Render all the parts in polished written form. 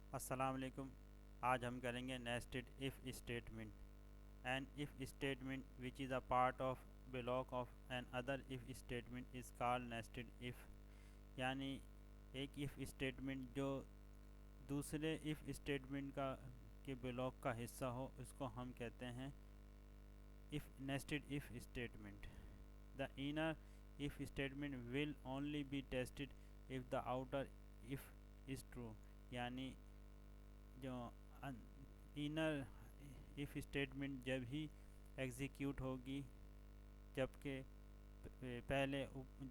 अस्सलाम वालेकुम। आज हम करेंगे nested if statement. An if statement which is a part of block of an other if statement is called nested if. यानी एक इफ़ स्टेटमेंट जो दूसरे इफ़ स्टेटमेंट का के ब्लॉक का हिस्सा हो उसको हम कहते हैं if nested if statement. The inner if statement will only be tested if the outer if is true. यानी जो इनर इफ़ स्टेटमेंट जब ही एग्जीक्यूट होगी जबकि पहले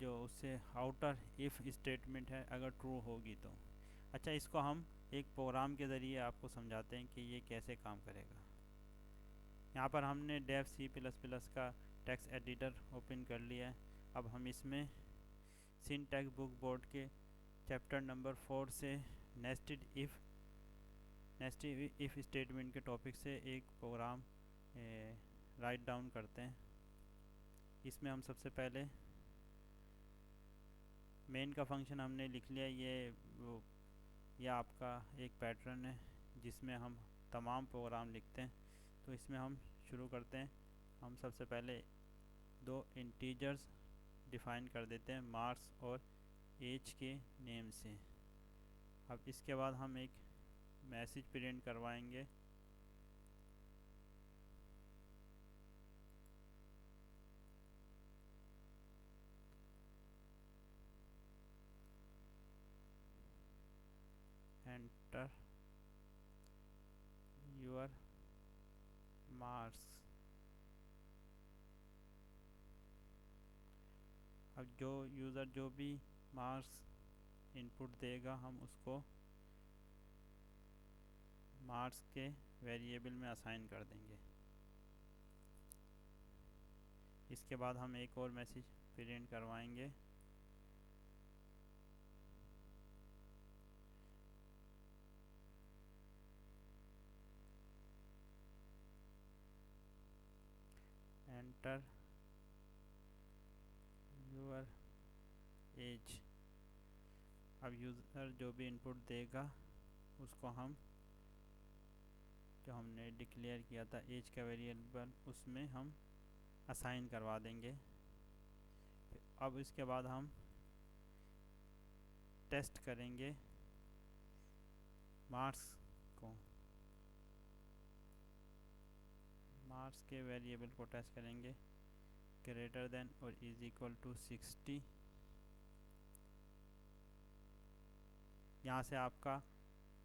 जो उससे आउटर इफ़ स्टेटमेंट है अगर ट्रू होगी तो। अच्छा, इसको हम एक प्रोग्राम के ज़रिए आपको समझाते हैं कि ये कैसे काम करेगा। यहाँ पर हमने डेव सी प्लस प्लस का टेक्स्ट एडिटर ओपन कर लिया है। अब हम इसमें सिंटैक्स बुक बोर्ड के चैप्टर नंबर 4 से नेस्टेड इफ़ स्टेटमेंट के टॉपिक से एक प्रोग्राम राइट डाउन करते हैं। इसमें हम सबसे पहले मेन का फंक्शन हमने लिख लिया। यह आपका एक पैटर्न है जिसमें हम तमाम प्रोग्राम लिखते हैं। तो इसमें हम शुरू करते हैं। हम सबसे पहले दो इंटीजर्स डिफ़ाइन कर देते हैं, मार्क्स और एज के नेम से। अब इसके बाद हम एक मैसेज प्रिंट करवाएंगे। Enter your marks. अब जो यूज़र जो भी मार्क्स इनपुट देगा हम उसको मार्क्स के वेरिएबल में असाइन कर देंगे। इसके बाद हम एक और मैसेज प्रिंट करवाएंगे। Enter your age. अब यूज़र जो भी इनपुट देगा उसको हम जो हमने डिक्लेयर किया था एज का वेरिएबल उसमें हम असाइन करवा देंगे। अब इसके बाद हम टेस्ट करेंगे मार्क्स को, मार्क्स के वेरिएबल को टेस्ट करेंगे ग्रेटर देन और इज इक्वल टू 60। यहाँ से आपका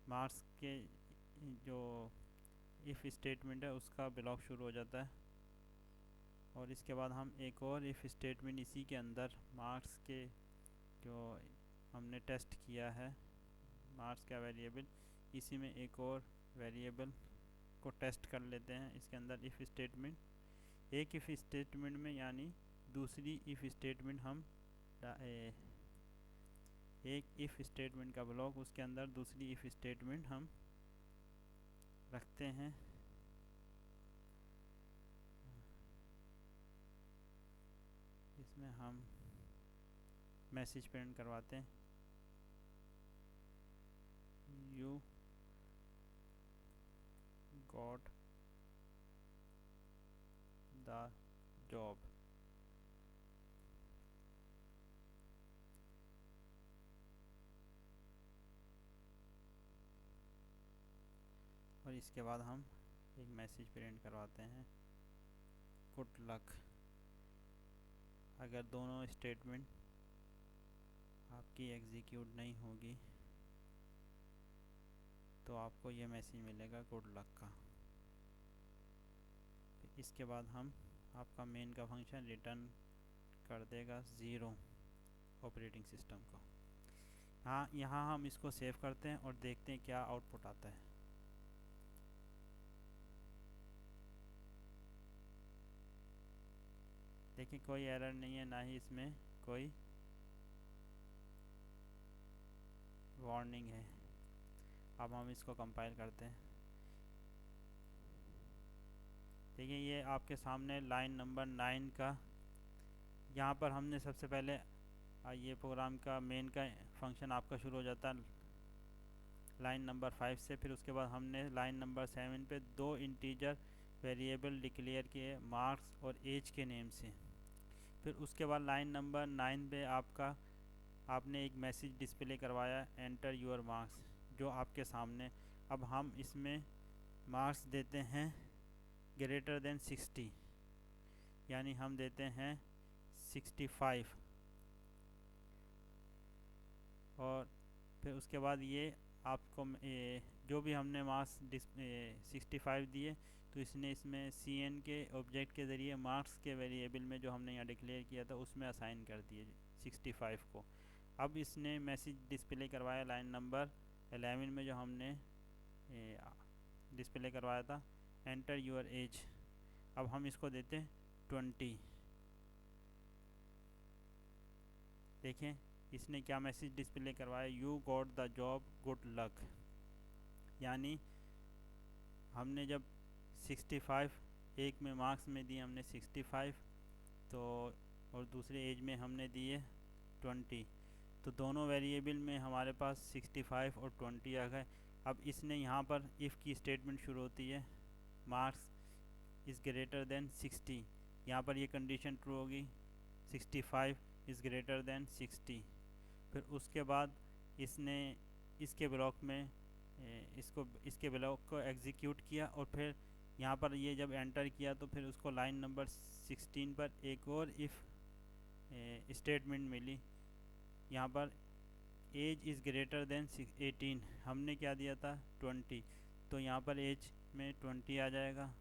मार्क्स के जो इफ़ स्टेटमेंट है उसका ब्लॉक शुरू हो जाता है। और इसके बाद हम एक और इफ़ स्टेटमेंट इसी के अंदर मार्क्स के जो हमने टेस्ट किया है मार्क्स का वेरिएबल, इसी में एक और वेरिएबल को टेस्ट कर लेते हैं इसके अंदर इफ़ स्टेटमेंट। एक इफ़ स्टेटमेंट में यानी दूसरी इफ़ स्टेटमेंट हम एक इफ़ स्टेटमेंट का ब्लॉक उसके अंदर दूसरी इफ़ स्टेटमेंट हम रखते हैं। इसमें हम मैसेज प्रिंट करवाते हैं यू गॉट द जॉब। और इसके बाद हम एक मैसेज प्रिंट करवाते हैं गुड लक। अगर दोनों स्टेटमेंट आपकी एग्जीक्यूट नहीं होगी तो आपको ये मैसेज मिलेगा गुड लक का। इसके बाद हम आपका मेन का फंक्शन रिटर्न कर देगा 0 ऑपरेटिंग सिस्टम को। हाँ, यहाँ हम इसको सेव करते हैं और देखते हैं क्या आउटपुट आता है। देखिए कोई एरर नहीं है, ना ही इसमें कोई वार्निंग है। अब हम इसको कंपाइल करते हैं। देखिए ये आपके सामने लाइन नंबर 9 का, यहाँ पर हमने सबसे पहले ये प्रोग्राम का मेन का फंक्शन आपका शुरू हो जाता है लाइन नंबर 5 से। फिर उसके बाद हमने लाइन नंबर 7 पे दो इंटीजर वेरिएबल डिक्लेयर किए, मार्क्स और एज के नेम से। फिर उसके बाद लाइन नंबर 9 पे आपने एक मैसेज डिस्प्ले करवाया, एंटर योर मार्क्स, जो आपके सामने। अब हम इसमें मार्क्स देते हैं ग्रेटर देन 60, यानी हम देते हैं 65। और फिर उसके बाद ये आपको जो भी हमने मार्क्स 65 दिए, तो इसने इसमें CN के ऑब्जेक्ट के ज़रिए मार्क्स के वेरिएबल में जो हमने यहाँ डिक्लेयर किया था उसमें असाइन कर दिए 65 को। अब इसने मैसेज डिस्प्ले करवाया लाइन नंबर 11 में, जो हमने डिस्प्ले करवाया था, एंटर योर एज। अब हम इसको देते हैं 20। देखें इसने क्या मैसेज डिस्प्ले करवाया, you got the job, good luck. यानी हमने जब 65 एक में मार्क्स में दिए हमने 65, तो और दूसरे एज में हमने दिए 20, तो दोनों वेरिएबल में हमारे पास 65 और 20 आ गए। अब इसने यहाँ पर इफ़ की स्टेटमेंट शुरू होती है, मार्क्स इज़ ग्रेटर देन 60, यहाँ पर ये कंडीशन ट्रू होगी, 65 इज़ ग्रेटर देन 60। फिर उसके बाद इसने इसके ब्लॉक में इसके ब्लॉक को एग्जीक्यूट किया, और फिर यहाँ पर ये जब एंटर किया तो फिर उसको लाइन नंबर 16 पर एक और इफ़ स्टेटमेंट मिली। यहाँ पर एज इज़ ग्रेटर देन 18, हमने क्या दिया था 20, तो यहाँ पर एज में 20 आ जाएगा।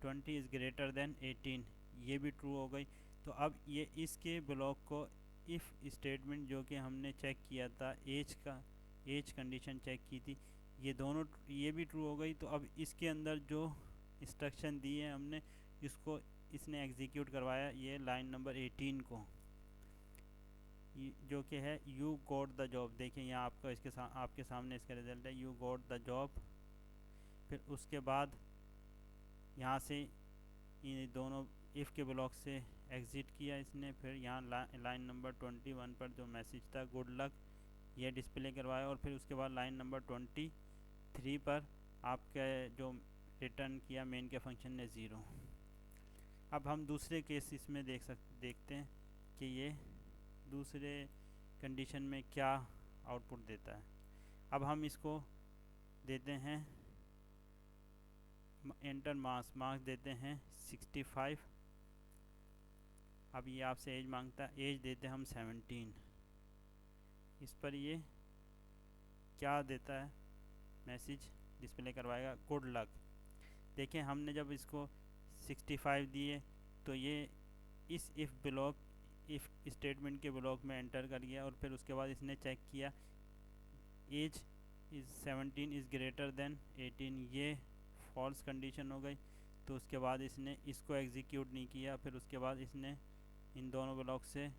20 इज़ ग्रेटर देन 18, ये भी ट्रू हो गई। तो अब ये इसके ब्लॉक को इफ़ स्टेटमेंट जो कि हमने चेक किया था, एज कंडीशन चेक की थी, ये दोनों ये भी ट्रू हो गई। तो अब इसके अंदर जो इंस्ट्रक्शन दी है हमने, इसको इसने एग्जीक्यूट करवाया ये लाइन नंबर 18 को, जो कि है यू गॉट द जॉब। देखिए यहाँ आपका आपके सामने इसका रिज़ल्ट है, यू गॉट द जॉब। फिर उसके बाद यहाँ से इन दोनों इफ़ के ब्लॉक से एग्ज़िट किया इसने। फिर यहाँ लाइन नंबर 21 पर जो मैसेज था गुड लक, ये डिस्प्ले करवाया। और फिर उसके बाद लाइन नंबर 23 पर आपका जो रिटर्न किया मेन के फंक्शन ने 0। अब हम दूसरे केस इसमें देखते हैं कि ये दूसरे कंडीशन में क्या आउटपुट देता है। अब हम इसको देते हैं एंटर मार्क्स देते हैं 65। अब ये आपसे एज मांगता है, एज देते हैं हम 17। इस पर ये क्या देता है, मैसेज डिस्प्ले करवाएगा गुड लक। देखें हमने जब इसको 65 दिए तो ये इस इफ़ स्टेटमेंट के ब्लॉक में एंटर कर गया, और फिर उसके बाद इसने चेक किया age is 17 is greater than 18, ये फॉल्स कंडीशन हो गई। तो उसके बाद इसने इसको एग्जीक्यूट नहीं किया। फिर उसके बाद इसने इन दोनों ब्लॉक से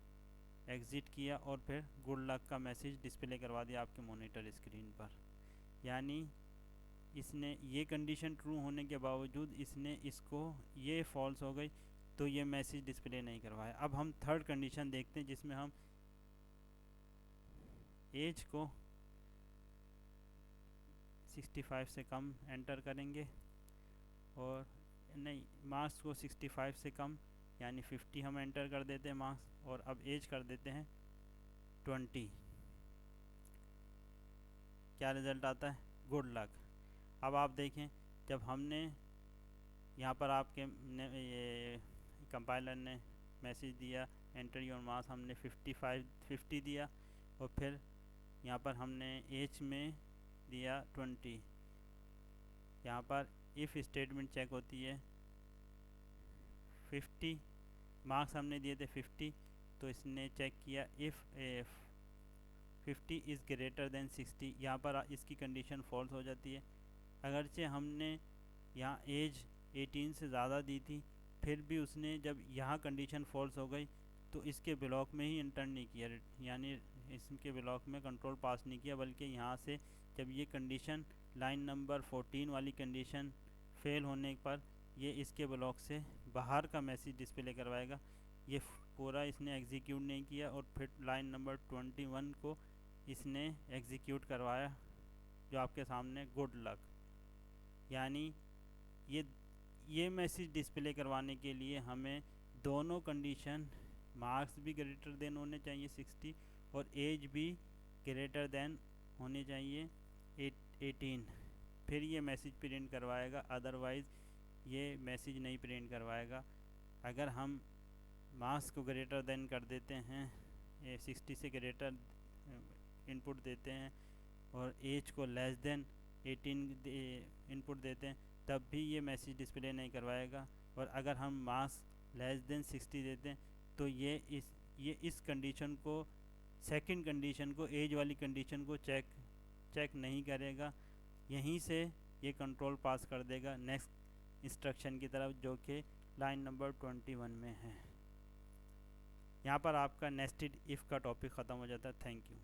एग्ज़िट किया और फिर गुड लक का मैसेज डिस्प्ले करवा दिया आपके मॉनिटर स्क्रीन पर। यानी इसने ये कंडीशन ट्रू होने के बावजूद इसने इसको ये फॉल्स हो गई, तो ये मैसेज डिस्प्ले नहीं करवाया। अब हम थर्ड कंडीशन देखते हैं, जिसमें हम एज को 65 से कम एंटर करेंगे, और नहीं मार्क्स को 65 से कम यानी 50 हम एंटर कर देते हैं मार्क्स, और अब एज कर देते हैं 20। क्या रिज़ल्ट आता है, गुड लक। अब आप देखें जब हमने यहाँ पर आपके ये कंपाइलर ने मैसेज दिया एंटर योर मार्क्स, हमने 50 दिया, और फिर यहाँ पर हमने एज में दिया 20। यहाँ पर इफ़ स्टेटमेंट चेक होती है 50, मार्क्स हमने दिए थे 50, तो इसने चेक किया इफ़ 50 इज़ ग्रेटर देन 60, यहाँ पर इसकी कंडीशन फॉल्स हो जाती है। अगरचे हमने यहाँ एज 18 से ज़्यादा दी थी, फिर भी उसने जब यहाँ कंडीशन फॉल्स हो गई तो इसके ब्लॉक में ही इंटर नहीं किया, यानी इसके ब्लॉक में कंट्रोल पास नहीं किया, बल्कि यहाँ से जब ये कंडीशन लाइन नंबर 14 वाली कंडीशन फेल होने पर ये इसके ब्लॉक से बाहर का मैसेज डिस्प्ले करवाएगा। ये पूरा इसने एग्जीक्यूट नहीं किया, और फिर लाइन नंबर 21 को इसने एग्जीक्यूट करवाया जो आपके सामने गुड लक, यानी ये मैसेज डिस्प्ले करवाने के लिए हमें दोनों कंडीशन, मार्क्स भी ग्रेटर देन होने चाहिए 60 और एज भी ग्रेटर देन होनी चाहिए 18, फिर ये मैसेज प्रिंट करवाएगा, अदरवाइज़ ये मैसेज नहीं प्रिंट करवाएगा। अगर हम मार्क्स को ग्रेटर देन कर देते हैं, 60 से ग्रेटर इनपुट देते हैं और एज को लेस देन 18 इनपुट देते हैं, तब भी ये मैसेज डिस्प्ले नहीं करवाएगा। और अगर हम मार्क्स लेस देन 60 देते हैं तो ये इस कंडीशन को, सेकंड कंडीशन को, एज वाली कंडीशन को चेक नहीं करेगा। यहीं से ये कंट्रोल पास कर देगा नेक्स्ट इंस्ट्रक्शन की तरफ, जो कि लाइन नंबर 21 में है। यहाँ पर आपका नेस्टेड इफ़ का टॉपिक ख़त्म हो जाता है। Thank you.